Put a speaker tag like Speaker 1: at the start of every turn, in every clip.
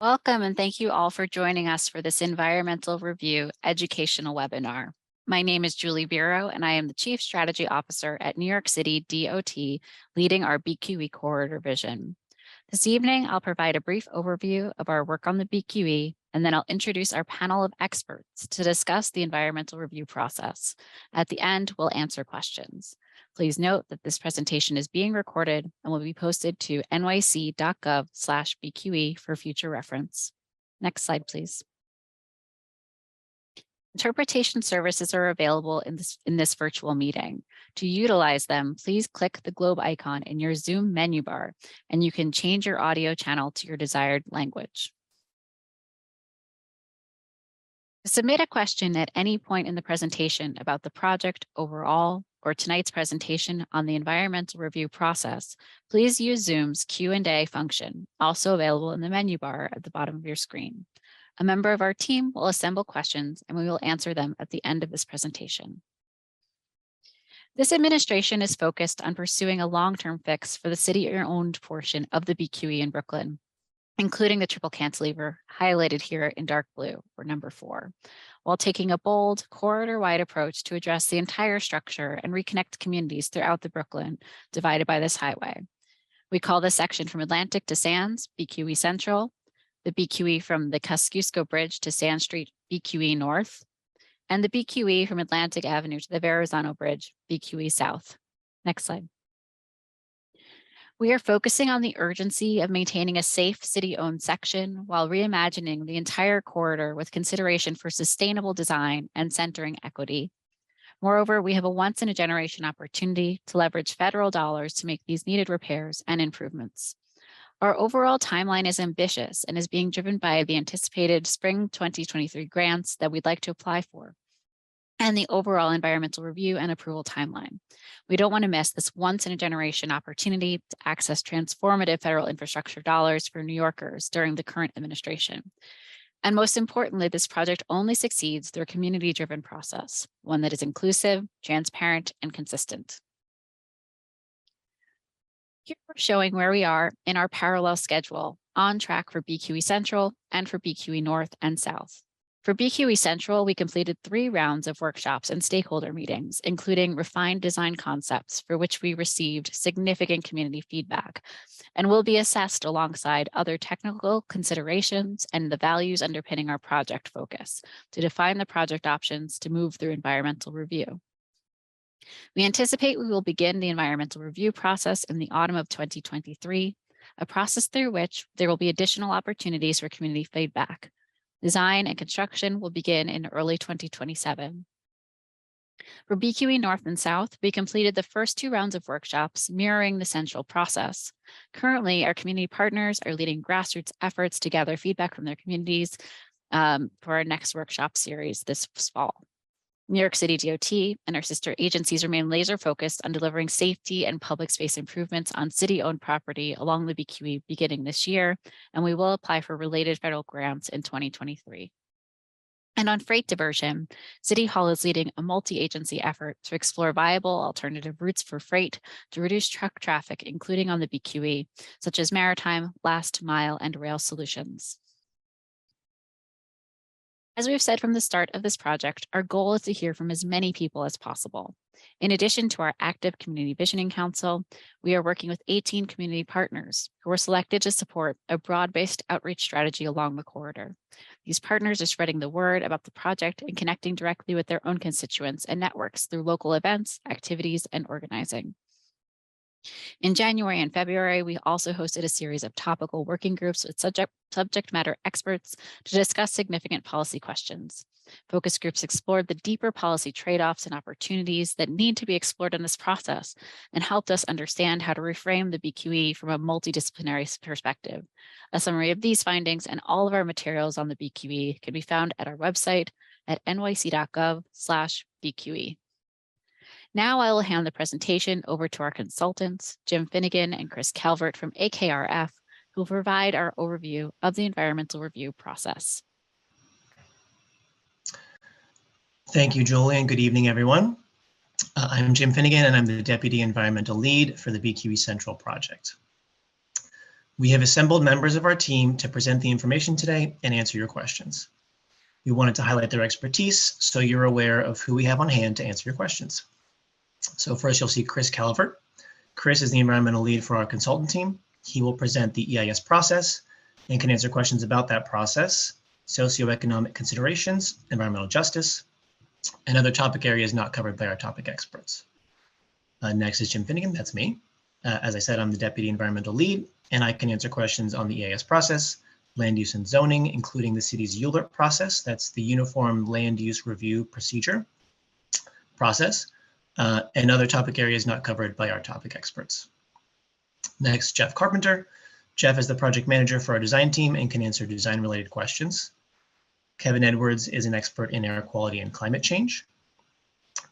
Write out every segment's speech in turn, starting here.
Speaker 1: Welcome and thank you all for joining us for this Environmental Review educational webinar. My name is Julie Bureau and I am the Chief Strategy Officer at New York City DOT, leading our BQE corridor vision. This evening, I'll provide a brief overview of our work on the BQE, and then I'll introduce our panel of experts to discuss the environmental review process. At the end, we'll answer questions. Please note that this presentation is being recorded and will be posted to nyc.gov/BQE for future reference. Next slide, please. Interpretation services are available in this virtual meeting. To utilize them, please click the globe icon in your Zoom menu bar, and you can change your audio channel to your desired language. To submit a question at any point in the presentation about the project overall or tonight's presentation on the environmental review process, please use Zoom's Q&A function, also available in the menu bar at the bottom of your screen. A member of our team will assemble questions and we will answer them at the end of this presentation. This administration is focused on pursuing a long-term fix for the city-owned portion of the BQE in Brooklyn, including the triple cantilever highlighted here in dark blue, or number 4, while taking a bold corridor-wide approach to address the entire structure and reconnect communities throughout the Brooklyn divided by this highway. We call this section from Atlantic to Sands, BQE Central, the BQE from the Kosciuszko Bridge to Sand Street, BQE North, and the BQE from Atlantic Avenue to the Verrazano Bridge, BQE South. Next slide. We are focusing on the urgency of maintaining a safe city-owned section while reimagining the entire corridor with consideration for sustainable design and centering equity. Moreover, we have a once-in-a-generation opportunity to leverage federal dollars to make these needed repairs and improvements. Our overall timeline is ambitious and is being driven by the anticipated spring 2023 grants that we'd like to apply for, and the overall environmental review and approval timeline. We don't want to miss this once-in-a-generation opportunity to access transformative federal infrastructure dollars for New Yorkers during the current administration. And most importantly, this project only succeeds through a community-driven process, one that is inclusive, transparent, and consistent. Here we're showing where we are in our parallel schedule, on track for BQE Central and for BQE North and South. For BQE Central, we completed 3 rounds of workshops and stakeholder meetings, including refined design concepts for which we received significant community feedback, and will be assessed alongside other technical considerations and the values underpinning our project focus to define the project options to move through environmental review. We anticipate we will begin the environmental review process in the autumn of 2023, a process through which there will be additional opportunities for community feedback. Design and construction will begin in early 2027. For BQE North and South, we completed the first 2 rounds of workshops mirroring the central process. Currently, our community partners are leading grassroots efforts to gather feedback from their communities for our next workshop series this fall. New York City DOT and our sister agencies remain laser focused on delivering safety and public space improvements on city-owned property along the BQE beginning this year, and we will apply for related federal grants in 2023. And on freight diversion, City Hall is leading a multi-agency effort to explore viable alternative routes for freight to reduce truck traffic, including on the BQE, such as maritime, last mile, and rail solutions. As we've said from the start of this project, our goal is to hear from as many people as possible. In addition to our active Community Visioning Council, we are working with 18 community partners who were selected to support a broad-based outreach strategy along the corridor. These partners are spreading the word about the project and connecting directly with their own constituents and networks through local events, activities, and organizing. In January and February, we also hosted a series of topical working groups with subject matter experts to discuss significant policy questions. Focus groups explored the deeper policy trade-offs and opportunities that need to be explored in this process and helped us understand how to reframe the BQE from a multidisciplinary perspective. A summary of these findings and all of our materials on the BQE can be found at our website at nyc.gov/BQE. Now I will hand the presentation over to our consultants, Jim Finnegan and Chris Calvert from AKRF, who will provide our overview of the environmental review process.
Speaker 2: Thank you, Julie, and good evening, everyone. I'm Jim Finnegan, and I'm the Deputy Environmental Lead for the BQE Central project. We have assembled members of our team to present the information today and answer your questions. We wanted to highlight their expertise so you're aware of who we have on hand to answer your questions. So first you'll see Chris Calvert. Chris is the environmental lead for our consultant team. He will present the EIS process and can answer questions about that process, socioeconomic considerations, environmental justice, and other topic areas not covered by our topic experts. Next is Jim Finnegan, that's me. As I said, I'm the Deputy Environmental Lead, and I can answer questions on the EIS process, land use and zoning, including the city's ULURP process, that's the Uniform Land Use Review Procedure process, and other topic areas not covered by our topic experts. Next, Jeff Carpenter. Jeff is the project manager for our design team and can answer design-related questions. Kevin Edwards is an expert in air quality and climate change.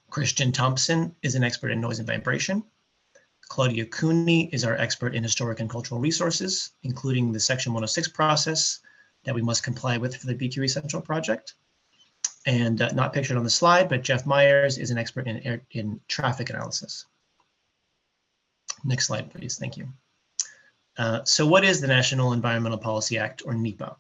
Speaker 2: Christian Thompson is an expert in noise and vibration. Claudia Cooney is our expert in historic and cultural resources, including the Section 106 process that we must comply with for the BQE Central project. And not pictured on the slide, but Jeff Myers is an expert in traffic analysis. Next slide, please. Thank you. So what is the National Environmental Policy Act, or NEPA?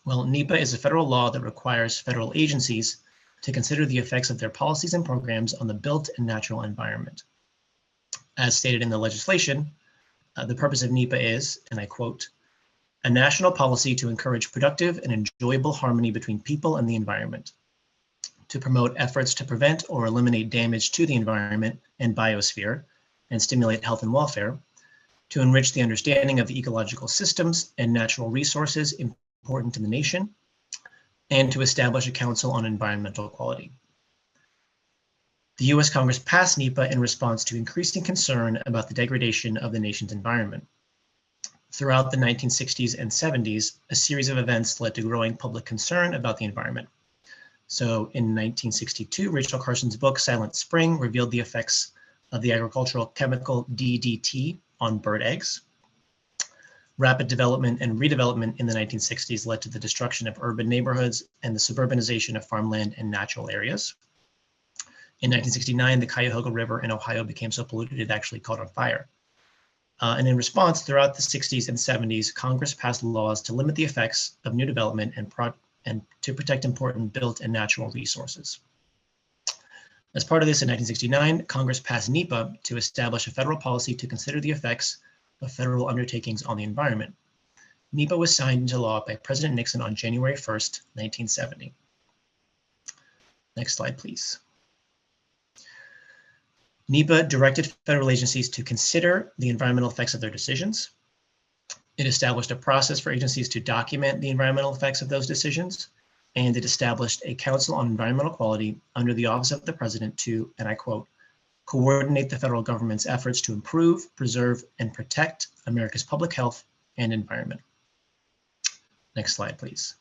Speaker 2: Well, NEPA is a federal law that requires federal agencies to consider the effects of their policies and programs on the built and natural environment. As stated in the legislation, the purpose of NEPA is, and I quote, "a national policy to encourage productive and enjoyable harmony between people and the environment, to promote efforts to prevent or eliminate damage to the environment and biosphere, and stimulate health and welfare, to enrich the understanding of the ecological systems and natural resources important to the nation, and to establish a council on environmental quality." The U.S. Congress passed NEPA in response to increasing concern about the degradation of the nation's environment. Throughout the 1960s and 70s, a series of events led to growing public concern about the environment. So in 1962, Rachel Carson's book, Silent Spring, revealed the effects of the agricultural chemical DDT on bird eggs. Rapid development and redevelopment in the 1960s led to the destruction of urban neighborhoods and the suburbanization of farmland and natural areas. In 1969, the Cuyahoga River in Ohio became so polluted it actually caught on fire. And in response, throughout the 60s and 70s, Congress passed laws to limit the effects of new development and to protect important built and natural resources. As part of this, in 1969, Congress passed NEPA to establish a federal policy to consider the effects of federal undertakings on the environment. NEPA was signed into law by President Nixon on January 1st, 1970. Next slide, please. NEPA directed federal agencies to consider the environmental effects of their decisions. It established a process for agencies to document the environmental effects of those decisions, and it established a council on environmental quality under the office of the president to, and I quote, "coordinate the federal government's efforts to improve, preserve, and protect America's public health and environment." Next slide, please.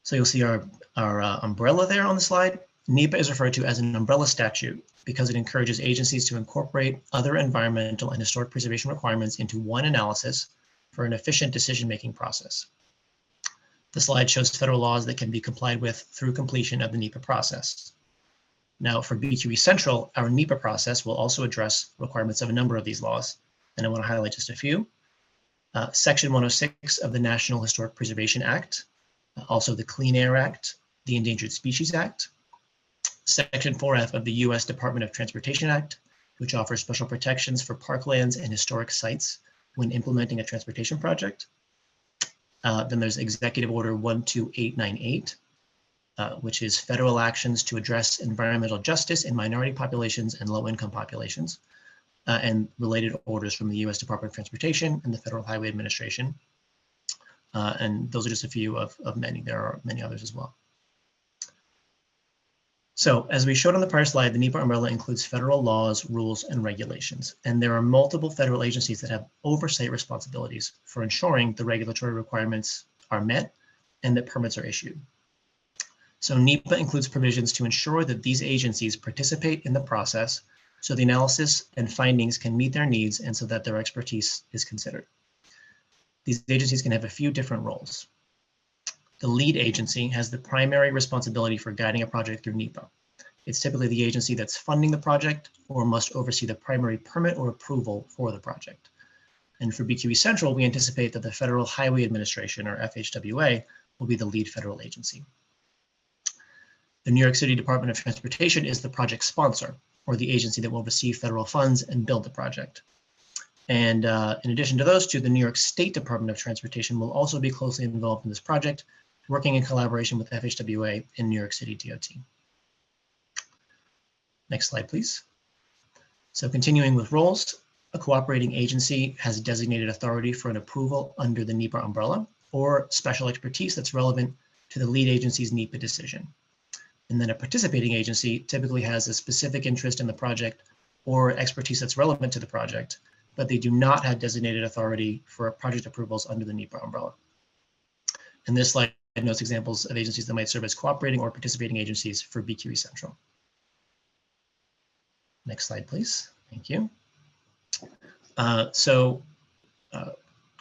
Speaker 2: So you'll see our umbrella there on the slide. NEPA is referred to as an umbrella statute because it encourages agencies to incorporate other environmental and historic preservation requirements into one analysis for an efficient decision-making process. The slide shows federal laws that can be complied with through completion of the NEPA process. Now, for BQE Central, our NEPA process will also address requirements of a number of these laws, and I want to highlight just a few. Section 106 of the National Historic Preservation Act, also the Clean Air Act, the Endangered Species Act, Section 4F of the U.S. Department of Transportation Act, which offers special protections for parklands and historic sites when implementing a transportation project. Then there's Executive Order 12898, which is federal actions to address environmental justice in minority populations and low-income populations, and related orders from the U.S. Department of Transportation and the Federal Highway Administration. And those are just a few of many. There are many others as well. So as we showed on the prior slide, the NEPA umbrella includes federal laws, rules, and regulations, and there are multiple federal agencies that have oversight responsibilities for ensuring the regulatory requirements are met and that permits are issued. So NEPA includes provisions to ensure that these agencies participate in the process so the analysis and findings can meet their needs and so that their expertise is considered. These agencies can have a few different roles. The lead agency has the primary responsibility for guiding a project through NEPA. It's typically the agency that's funding the project or must oversee the primary permit or approval for the project. And for BQE Central, we anticipate that the Federal Highway Administration, or FHWA, will be the lead federal agency. The New York City Department of Transportation is the project sponsor, or the agency that will receive federal funds and build the project. And in addition to those two, the New York State Department of Transportation will also be closely involved in this project, working in collaboration with FHWA and New York City DOT. Next slide, please. So continuing with roles, a cooperating agency has designated authority for an approval under the NEPA umbrella or special expertise that's relevant to the lead agency's NEPA decision. And then a participating agency typically has a specific interest in the project or expertise that's relevant to the project, but they do not have designated authority for project approvals under the NEPA umbrella. And this slide notes examples of agencies that might serve as cooperating or participating agencies for BQE Central. Next slide, please. Thank you.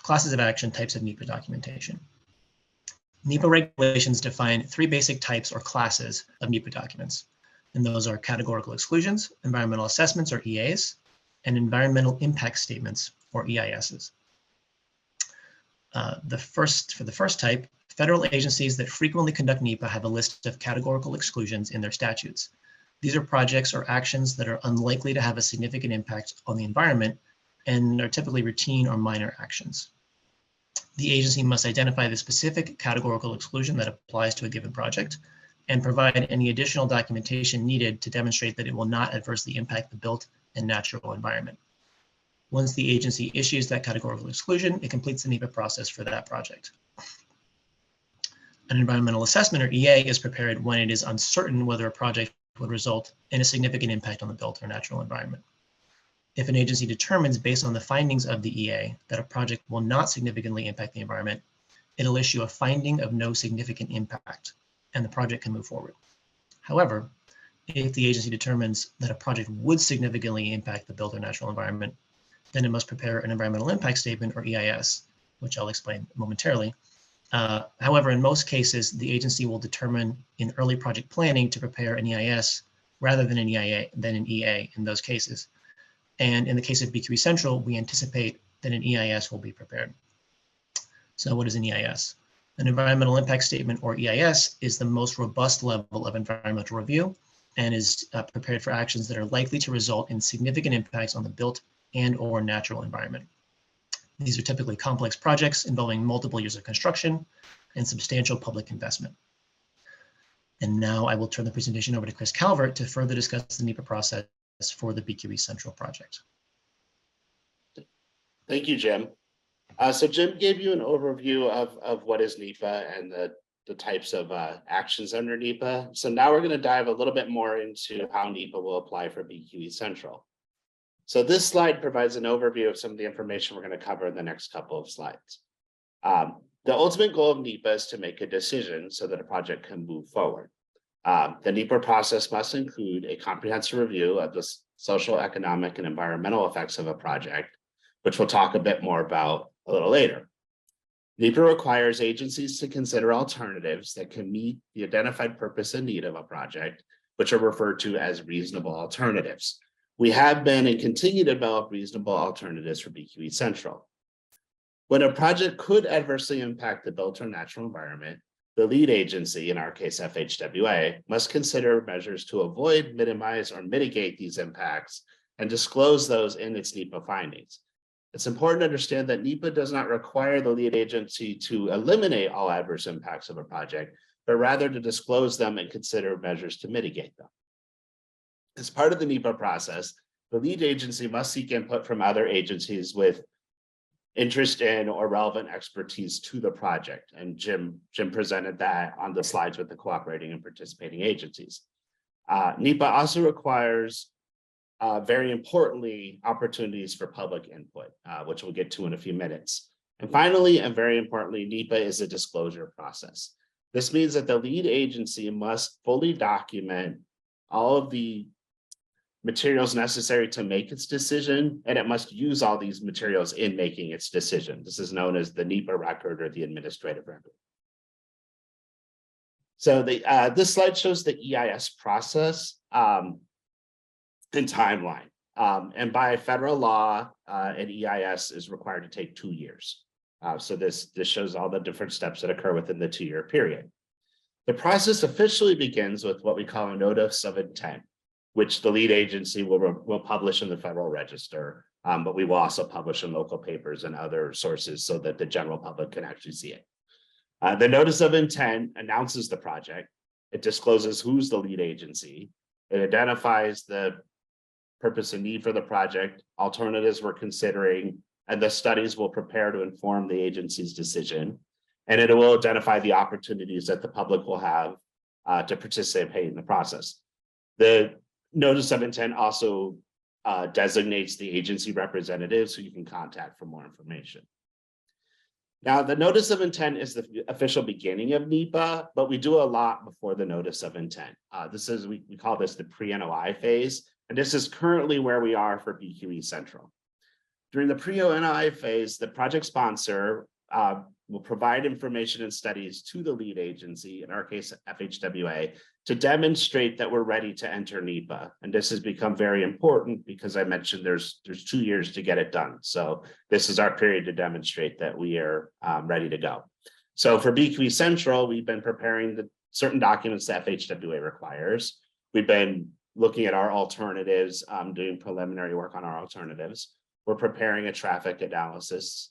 Speaker 2: Classes of action, types of NEPA documentation. NEPA regulations define three basic types or classes of NEPA documents, and those are categorical exclusions, environmental assessments or EAs, and environmental impact statements or EISs. For the first type, federal agencies that frequently conduct NEPA have a list of categorical exclusions in their statutes. These are projects or actions that are unlikely to have a significant impact on the environment and are typically routine or minor actions. The agency must identify the specific categorical exclusion that applies to a given project and provide any additional documentation needed to demonstrate that it will not adversely impact the built and natural environment. Once the agency issues that categorical exclusion, it completes the NEPA process for that project. An environmental assessment or EA is prepared when it is uncertain whether a project would result in a significant impact on the built or natural environment. If an agency determines based on the findings of the EA that a project will not significantly impact the environment, it'll issue a finding of no significant impact and the project can move forward. However, if the agency determines that a project would significantly impact the built or natural environment, then it must prepare an environmental impact statement or EIS, which I'll explain momentarily. However, in most cases, the agency will determine in early project planning to prepare an EIS rather than an EA in those cases. And in the case of BQE Central, we anticipate that an EIS will be prepared. So what is an EIS? An environmental impact statement or EIS is the most robust level of environmental review and is prepared for actions that are likely to result in significant impacts on the built and or natural environment. These are typically complex projects involving multiple years of construction and substantial public investment. And now I will turn the presentation over to Chris Calvert to further discuss the NEPA process for the BQE Central project.
Speaker 3: Thank you, Jim. So Jim gave you an overview of what is NEPA and the types of actions under NEPA. So now we're going to dive a little bit more into how NEPA will apply for BQE Central. So this slide provides an overview of some of the information we're going to cover in the next couple of slides. The ultimate goal of NEPA is to make a decision so that a project can move forward. The NEPA process must include a comprehensive review of the social, economic, and environmental effects of a project, which we'll talk a bit more about a little later. NEPA requires agencies to consider alternatives that can meet the identified purpose and need of a project, which are referred to as reasonable alternatives. We have been and continue to develop reasonable alternatives for BQE Central. When a project could adversely impact the built or natural environment, the lead agency, in our case FHWA, must consider measures to avoid, minimize, or mitigate these impacts and disclose those in its NEPA findings. It's important to understand that NEPA does not require the lead agency to eliminate all adverse impacts of a project, but rather to disclose them and consider measures to mitigate them. As part of the NEPA process, the lead agency must seek input from other agencies with interest in or relevant expertise to the project. And Jim presented that on the slides with the cooperating and participating agencies. NEPA also requires, very importantly, opportunities for public input, which we'll get to in a few minutes. And finally, and very importantly, NEPA is a disclosure process. This means that the lead agency must fully document all of the materials necessary to make its decision, and it must use all these materials in making its decision. This is known as the NEPA record or the administrative record. So this slide shows the EIS process and timeline. And by federal law, an EIS is required to take 2 years. So this shows all the different steps that occur within the 2-year period. The process officially begins with what we call a notice of intent, which the lead agency will publish in the Federal Register, but we will also publish in local papers and other sources so that the general public can actually see it. The notice of intent announces the project. It discloses who's the lead agency. It identifies the purpose and need for the project, alternatives we're considering, and the studies will prepare to inform the agency's decision. And it will identify the opportunities that the public will have to participate in the process. The notice of intent also designates the agency representatives who you can contact for more information. Now, the notice of intent is the official beginning of NEPA, but we do a lot before the notice of intent. We call this the pre-NOI phase, and this is currently where we are for BQE Central. During the pre-NOI phase, the project sponsor will provide information and studies to the lead agency, in our case, FHWA, to demonstrate that we're ready to enter NEPA. And this has become very important because I mentioned there's 2 years to get it done. So this is our period to demonstrate that we are ready to go. So for BQE Central, we've been preparing the certain documents that FHWA requires. We've been looking at our alternatives, doing preliminary work on our alternatives. We're preparing a traffic analysis.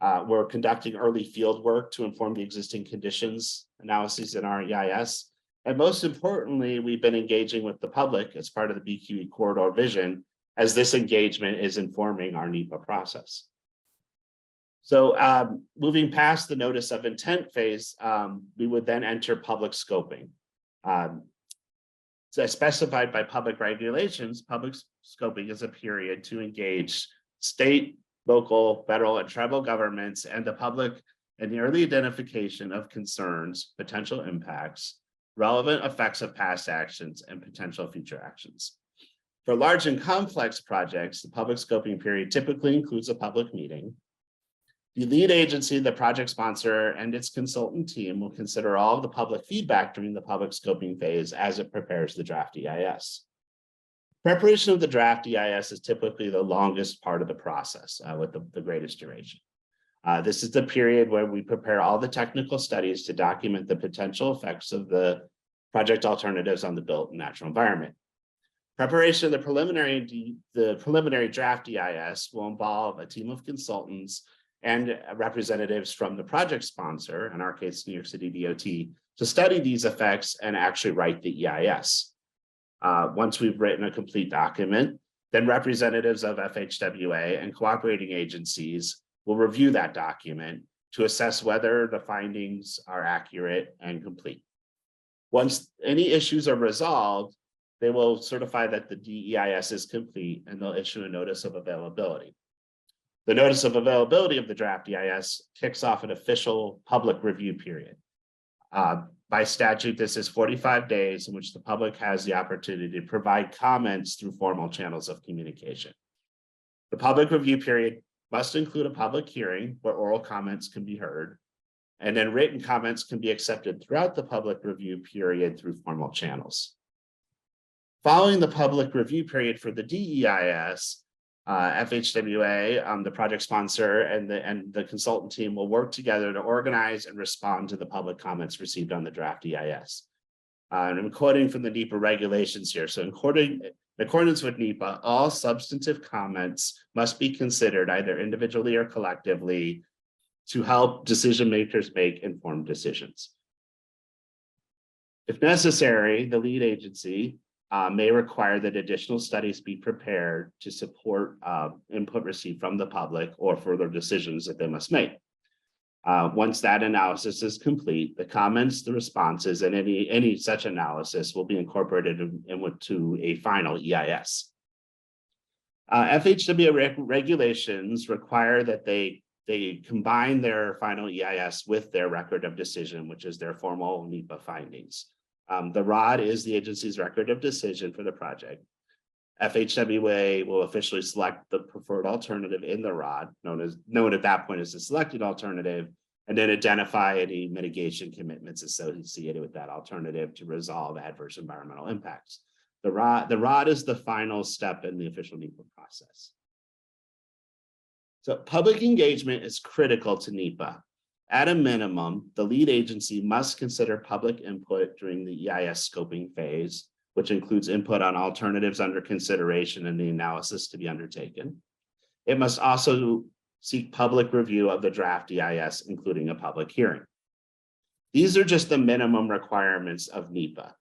Speaker 3: We're conducting early field work to inform the existing conditions analyses in our EIS. And most importantly, we've been engaging with the public as part of the BQE corridor vision, as this engagement is informing our NEPA process. So moving past the notice of intent phase, we would then enter public scoping. So as specified by public regulations, public scoping is a period to engage state, local, federal, and tribal governments and the public in the early identification of concerns, potential impacts, relevant effects of past actions, and potential future actions. For large and complex projects, the public scoping period typically includes a public meeting. The lead agency, the project sponsor, and its consultant team will consider all of the public feedback during the public scoping phase as it prepares the draft EIS. Preparation of the draft EIS is typically the longest part of the process with the greatest duration. This is the period where we prepare all the technical studies to document the potential effects of the project alternatives on the built and natural environment. Preparation of the preliminary draft EIS will involve a team of consultants and representatives from the project sponsor, in our case, New York City DOT, to study these effects and actually write the EIS. Once we've written a complete document, then representatives of FHWA and cooperating agencies will review that document to assess whether the findings are accurate and complete. Once any issues are resolved, they will certify that the DEIS is complete and they'll issue a notice of availability. The notice of availability of the draft EIS kicks off an official public review period. By statute, this is 45 days in which the public has the opportunity to provide comments through formal channels of communication. The public review period must include a public hearing where oral comments can be heard, and then written comments can be accepted throughout the public review period through formal channels. Following the public review period for the DEIS, FHWA, the project sponsor, and the consultant team will work together to organize and respond to the public comments received on the draft EIS. And I'm quoting from the NEPA regulations here. So in accordance with NEPA, all substantive comments must be considered either individually or collectively to help decision makers make informed decisions. If necessary, the lead agency may require that additional studies be prepared to support input received from the public or further decisions that they must make. Once that analysis is complete, the comments, the responses, and any such analysis will be incorporated into a final EIS. FHWA regulations require that they combine their final EIS with their record of decision, which is their formal NEPA findings. The ROD is the agency's record of decision for the project. FHWA will officially select the preferred alternative in the ROD, known at that point as the selected alternative, and then identify any mitigation commitments associated with that alternative to resolve adverse environmental impacts. The ROD is the final step in the official NEPA process. So public engagement is critical to NEPA. At a minimum, the lead agency must consider public input during the EIS scoping phase, which includes input on alternatives under consideration and the analysis to be undertaken. It must also seek public review of the draft EIS, including a public hearing. These are just the minimum requirements of NEPA.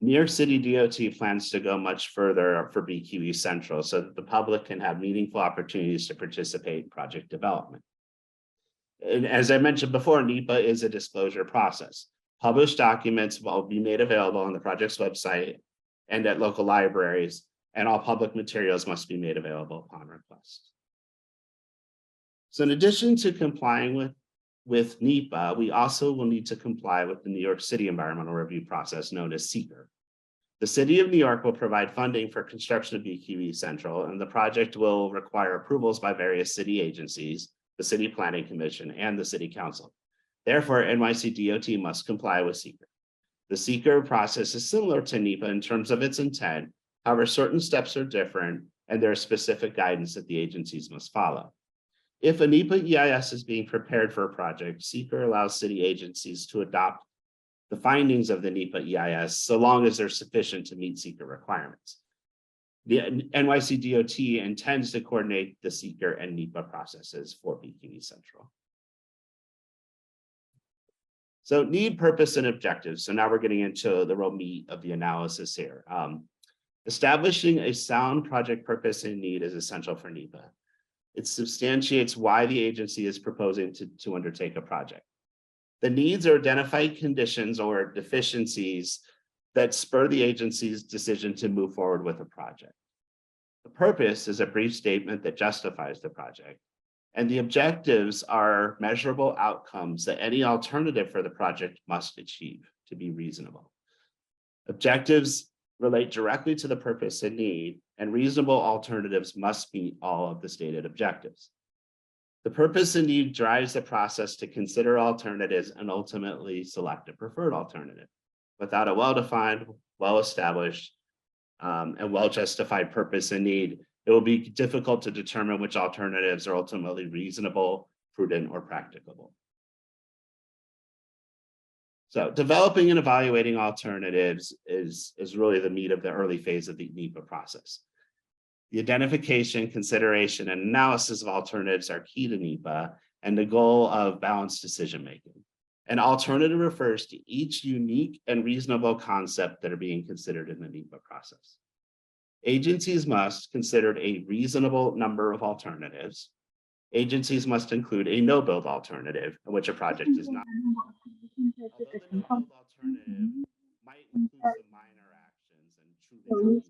Speaker 3: New York City DOT plans to go much further for BQE Central so that the public can have meaningful opportunities to participate in project development. And as I mentioned before, NEPA is a disclosure process. Published documents will be made available on the project's website and at local libraries, and all public materials must be made available upon request. So in addition to complying with NEPA, we also will need to comply with the New York City environmental review process known as CEQR. The City of New York will provide funding for construction of BQE Central, and the project will require approvals by various city agencies, the City Planning Commission, and the City Council. Therefore, NYC DOT must comply with CEQR. The CEQR process is similar to NEPA in terms of its intent. However, certain steps are different, and there is specific guidance that the agencies must follow. If a NEPA EIS is being prepared for a project, CEQR allows city agencies to adopt the findings of the NEPA EIS so long as they're sufficient to meet CEQR requirements. The NYC DOT intends to coordinate the CEQR and NEPA processes for BQE Central. So need, purpose, and objectives. So now we're getting into the real meat of the analysis here. Establishing a sound project purpose and need is essential for NEPA. It substantiates why the agency is proposing to undertake a project. The needs are identified conditions or deficiencies that spur the agency's decision to move forward with a project. The purpose is a brief statement that justifies the project, and the objectives are measurable outcomes that any alternative for the project must achieve to be reasonable. Objectives relate directly to the purpose and need, and reasonable alternatives must meet all of the stated objectives. The purpose and need drives the process to consider alternatives and ultimately select a preferred alternative. Without a well-defined, well-established, and well-justified purpose and need, it will be difficult to determine which alternatives are ultimately reasonable, prudent, or practicable. So developing and evaluating alternatives is really the meat of the early phase of the NEPA process. The identification, consideration, and analysis of alternatives are key to NEPA and the goal of balanced decision-making. An alternative refers to each unique and reasonable concept that are being considered in the NEPA process. Agencies must consider a reasonable number of alternatives. Agencies must include a no-build alternative in which a project is not. Although the no-build alternative might include some minor actions and truly in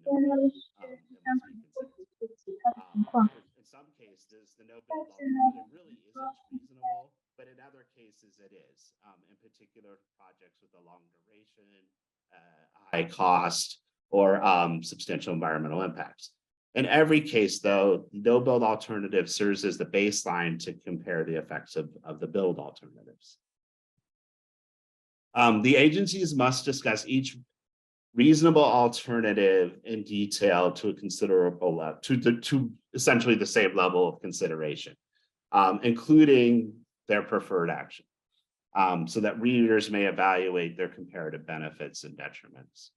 Speaker 3: some cases, the no-build alternative really isn't reasonable, but in other cases it is, in particular projects with a long duration, high cost, or substantial environmental impacts. In every case, though, no-build alternative serves as the baseline to compare the effects of the build alternatives. The agencies must discuss each reasonable alternative in detail to a considerable level, to essentially the same level of consideration, including their preferred action, so that readers may evaluate their comparative benefits and detriments.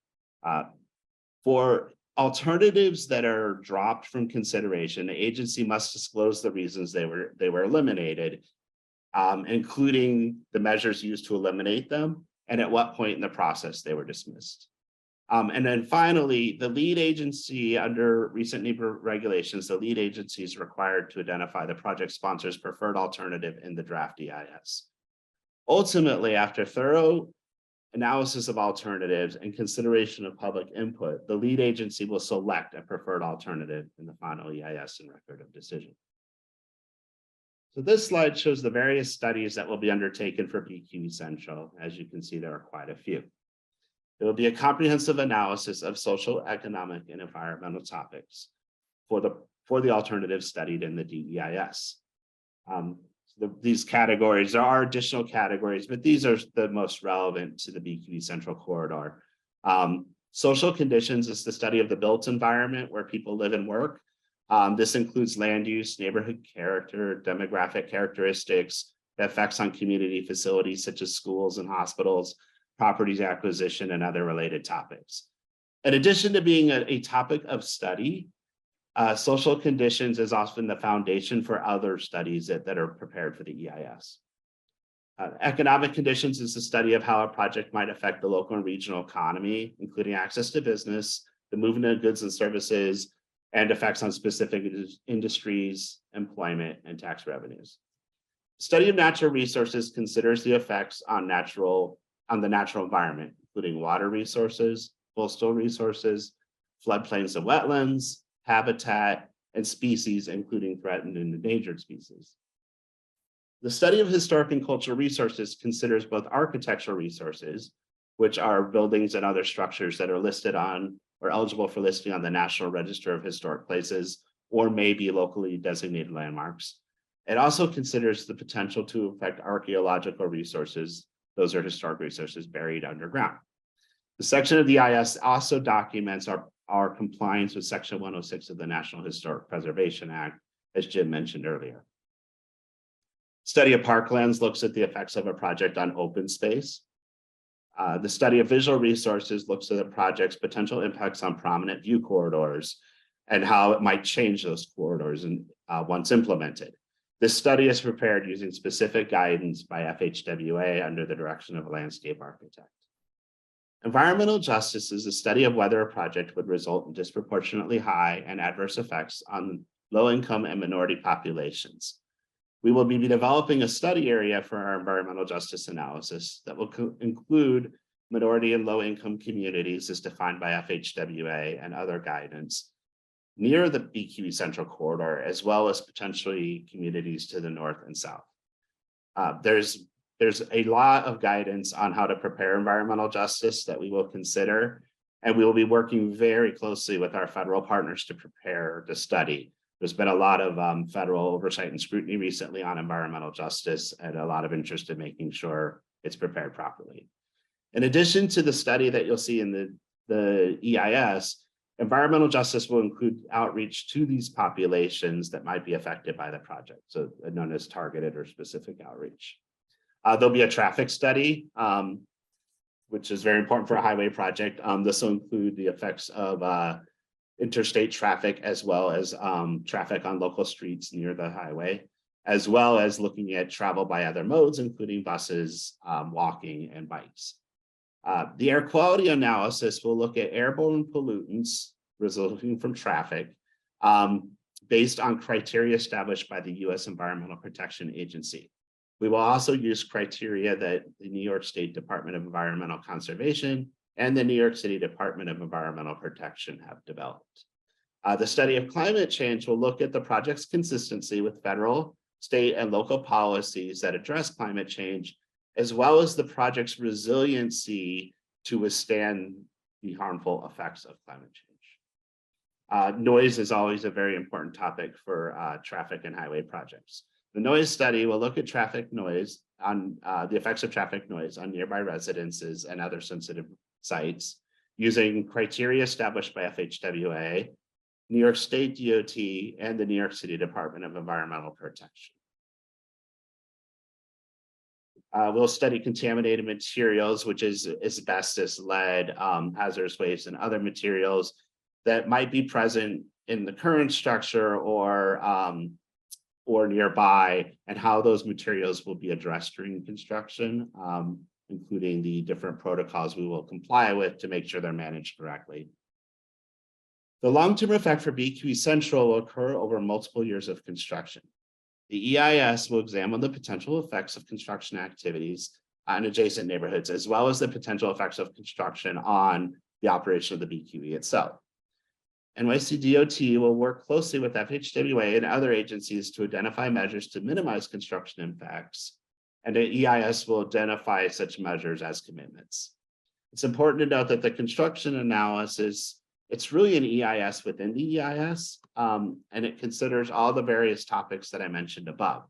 Speaker 3: For alternatives that are dropped from consideration, the agency must disclose the reasons they were eliminated, including the measures used to eliminate them and at what point in the process they were dismissed. And then finally, the lead agency under recent NEPA regulations, the lead agency is required to identify the project sponsor's preferred alternative in the draft EIS. Ultimately, after thorough analysis of alternatives and consideration of public input, the lead agency will select a preferred alternative in the final EIS and record of decision. So this slide shows the various studies that will be undertaken for BQE Central. As you can see, there are quite a few. There will be a comprehensive analysis of social, economic, and environmental topics for the alternatives studied in the DEIS. These categories, there are additional categories, but these are the most relevant to the BQE Central corridor. Social conditions is the study of the built environment where people live and work. This includes land use, neighborhood character, demographic characteristics, the effects on community facilities such as schools and hospitals, properties acquisition, and other related topics. In addition to being a topic of study, social conditions is often the foundation for other studies that are prepared for the EIS. Economic conditions is the study of how a project might affect the local and regional economy, including access to business, the movement of goods and services, and effects on specific industries, employment, and tax revenues. Study of natural resources considers the effects on the natural environment, including water resources, coastal resources, floodplains and wetlands, habitat, and species, including threatened and endangered species. The study of historic and cultural resources considers both architectural resources, which are buildings and other structures that are listed on or eligible for listing on the National Register of Historic Places or may be locally designated landmarks. It also considers the potential to affect archaeological resources. Those are historic resources buried underground. The section of the EIS also documents our compliance with Section 106 of the National Historic Preservation Act, as Jim mentioned earlier. Study of parklands looks at the effects of a project on open space. The study of visual resources looks at the project's potential impacts on prominent view corridors and how it might change those corridors once implemented. This study is prepared using specific guidance by FHWA under the direction of a landscape architect. Environmental justice is a study of whether a project would result in disproportionately high and adverse effects on low-income and minority populations. We will be developing a study area for our environmental justice analysis that will include minority and low-income communities as defined by FHWA and other guidance near the BQE Central Corridor, as well as potentially communities to the north and south. There's a lot of guidance on how to prepare environmental justice that we will consider, and we will be working very closely with our federal partners to prepare the study. There's been a lot of federal oversight and scrutiny recently on environmental justice and a lot of interest in making sure it's prepared properly. In addition to the study that you'll see in the EIS, environmental justice will include outreach to these populations that might be affected by the project, so known as targeted or specific outreach. There'll be a traffic study, which is very important for a highway project. This will include the effects of interstate traffic as well as traffic on local streets near the highway, as well as looking at travel by other modes, including buses, walking, and bikes. The air quality analysis will look at airborne pollutants resulting from traffic based on criteria established by the U.S. Environmental Protection Agency. We will also use criteria that the New York State Department of Environmental Conservation and the New York City Department of Environmental Protection have developed. The study of climate change will look at the project's consistency with federal, state, and local policies that address climate change, as well as the project's resiliency to withstand the harmful effects of climate change. Noise is always a very important topic for traffic and highway projects. The noise study will look at traffic noise on the effects of traffic noise on nearby residences and other sensitive sites using criteria established by FHWA, New York State DOT, and the New York City Department of Environmental Protection. We'll study contaminated materials, which is asbestos, lead, hazardous waste, and other materials that might be present in the current structure or nearby, and how those materials will be addressed during construction, including the different protocols we will comply with to make sure they're managed correctly. The long-term effect for BQE Central will occur over multiple years of construction. The EIS will examine the potential effects of construction activities on adjacent neighborhoods, as well as the potential effects of construction on the operation of the BQE itself. NYC DOT will work closely with FHWA and other agencies to identify measures to minimize construction impacts, and the EIS will identify such measures as commitments. It's important to note that the construction analysis, it's really an EIS within the EIS, and it considers all the various topics that I mentioned above,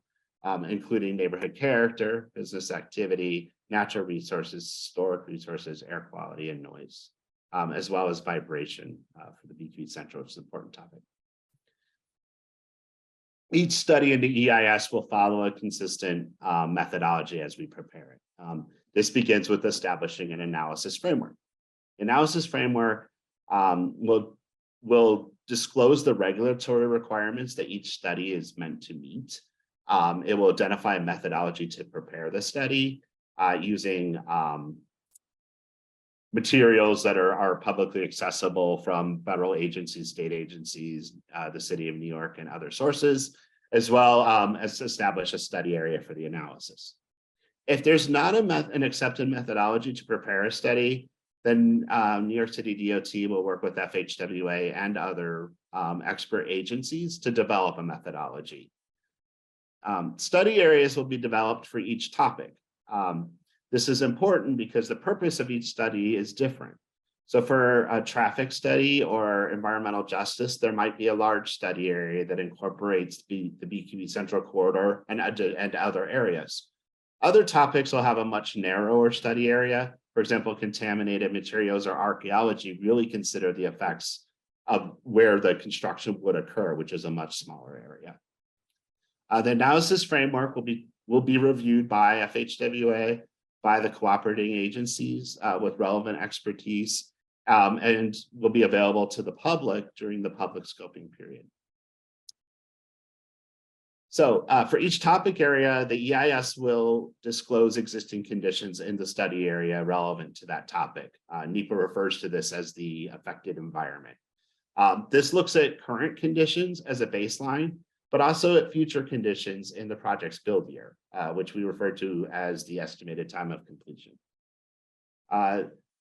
Speaker 3: including neighborhood character, business activity, natural resources, historic resources, air quality, and noise. as well as vibration for the BQE Central, which is an important topic. Each study in the EIS will follow a consistent methodology as we prepare it. This begins with establishing an analysis framework. Analysis framework will disclose the regulatory requirements that each study is meant to meet. It will identify a methodology to prepare the study using materials that are publicly accessible from federal agencies, state agencies, the city of New York, and other sources, as well as establish a study area for the analysis. If there's not an accepted methodology to prepare a study, then New York City DOT will work with FHWA and other expert agencies to develop a methodology. Study areas will be developed for each topic. This is important because the purpose of each study is different. So for a traffic study or environmental justice, there might be a large study area that incorporates the BQE Central Corridor and other areas. Other topics will have a much narrower study area. For example, contaminated materials or archaeology really consider the effects of where the construction would occur, which is a much smaller area. The analysis framework will be reviewed by FHWA, by the cooperating agencies with relevant expertise, and will be available to the public during the public scoping period. So for each topic area, the EIS will disclose existing conditions in the study area relevant to that topic. NEPA refers to this as the affected environment. This looks at current conditions as a baseline, but also at future conditions in the project's build year, which we refer to as the estimated time of completion.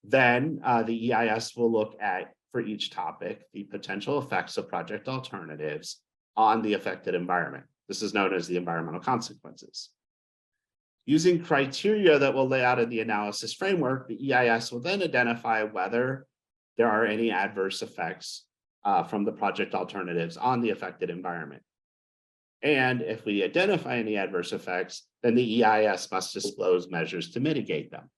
Speaker 3: Then the EIS will look at, for each topic, the potential effects of project alternatives on the affected environment. This is known as the environmental consequences. Using criteria that will lay out in the analysis framework, the EIS will then identify whether there are any adverse effects from the project alternatives on the affected environment. And if we identify any adverse effects, then the EIS must disclose measures to mitigate them.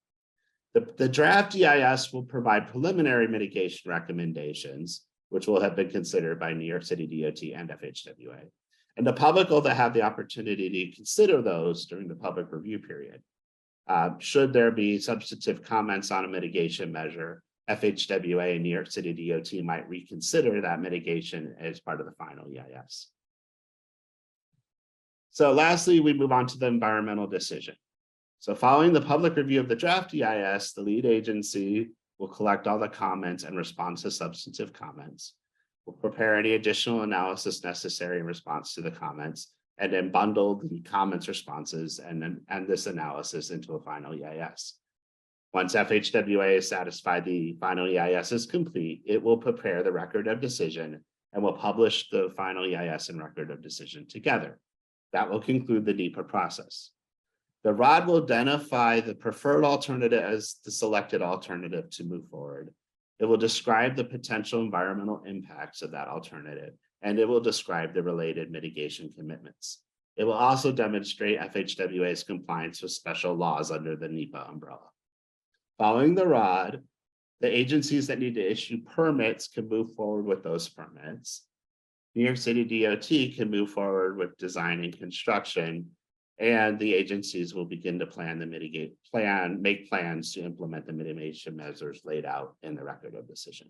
Speaker 3: The draft EIS will provide preliminary mitigation recommendations, which will have been considered by New York City DOT and FHWA. And the public will have the opportunity to consider those during the public review period. Should there be substantive comments on a mitigation measure, FHWA and New York City DOT might reconsider that mitigation as part of the final EIS. So lastly, we move on to the environmental decision. So following the public review of the draft EIS, the lead agency will collect all the comments and respond to substantive comments. We'll prepare any additional analysis necessary in response to the comments, and then bundle the comments responses and this analysis into a final EIS. Once FHWA is satisfied the final EIS is complete, it will prepare the record of decision and will publish the final EIS and record of decision together. That will conclude the NEPA process. The ROD will identify the preferred alternative as the selected alternative to move forward. It will describe the potential environmental impacts of that alternative, and it will describe the related mitigation commitments. It will also demonstrate FHWA's compliance with special laws under the NEPA umbrella. Following the ROD, the agencies that need to issue permits can move forward with those permits. New York City DOT can move forward with design and construction, and the agencies will begin to make plans to implement the mitigation measures laid out in the record of decision.